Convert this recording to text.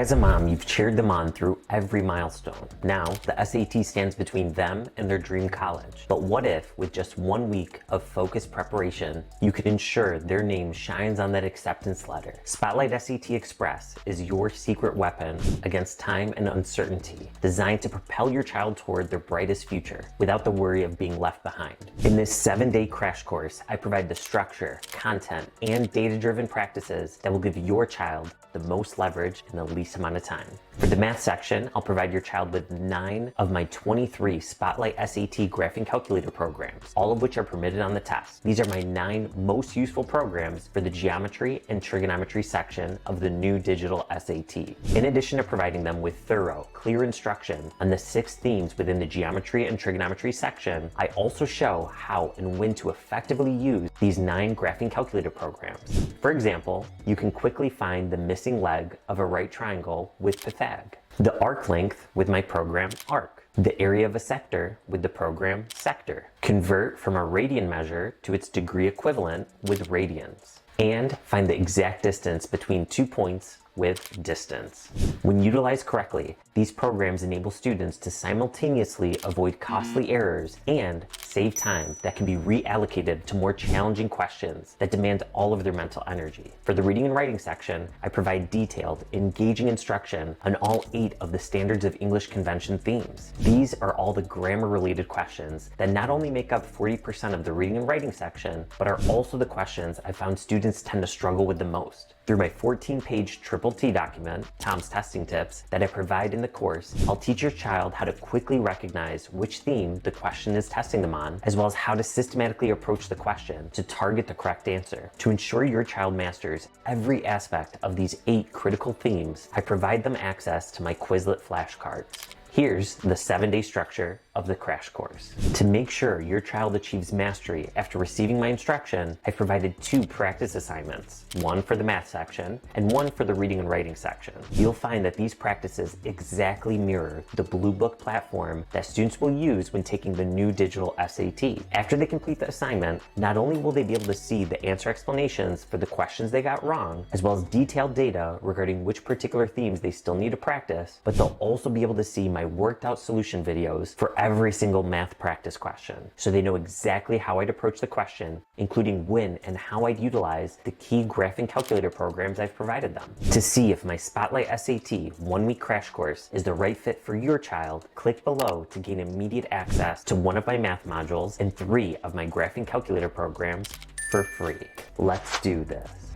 As a mom, you've cheered them on through every milestone. Now, the SAT stands between them and their dream college. But what if, with just 1 week of focused preparation, you could ensure their name shines on that acceptance letter? Spotlight SAT Express is your secret weapon against time and uncertainty, designed to propel your child toward their brightest future without the worry of being left behind. In this 7-day crash course, I provide the structure, content, and data-driven practices that will give your child the most leverage in the least amount of time. For the math section, I'll provide your child with 9 of my 23 Spotlight SAT graphing calculator programs, all of which are permitted on the test. These are my 9 most useful programs for the geometry and trigonometry section of the new digital SAT. In addition to providing them with thorough, clear instruction on the 6 themes within the geometry and trigonometry section, I also show how and when to effectively use these 9 graphing calculator programs. For example, you can quickly find the missing leg of a right triangle with Pythag, the arc length with my program Arc, the area of a sector with the program Sector, convert from a radian measure to its degree equivalent with radians, and find the exact distance between 2 points with distance. When utilized correctly, these programs enable students to simultaneously avoid costly errors and save time that can be reallocated to more challenging questions that demand all of their mental energy. For the reading and writing section, I provide detailed, engaging instruction on all 8 of the Standards of English Convention themes. These are all the grammar-related questions that not only make up 40% of the reading and writing section, but are also the questions I found students tend to struggle with the most. Through my 14-page Triple T document, Tom's Testing Tips, that I provide in the course, I'll teach your child how to quickly recognize which theme the question is testing them on, as well as how to systematically approach the question to target the correct answer. To ensure your child masters every aspect of these 8 critical themes, I provide them access to my Quizlet flashcards. Here's the 7-day structure of the crash course. To make sure your child achieves mastery after receiving my instruction, I've provided 2 practice assignments, one for the math section and one for the reading and writing section. You'll find that these practices exactly mirror the Blue Book platform that students will use when taking the new digital SAT. After they complete the assignment, not only will they be able to see the answer explanations for the questions they got wrong, as well as detailed data regarding which particular themes they still need to practice, but they'll also be able to see my worked out solution videos for every single math practice question, so they know exactly how I'd approach the question, including when and how I'd utilize the key graphing calculator programs I've provided them. To see if my Spotlight SAT 1-week crash course is the right fit for your child, click below to gain immediate access to 1 of my math modules and 3 of my graphing calculator programs for free. Let's do this.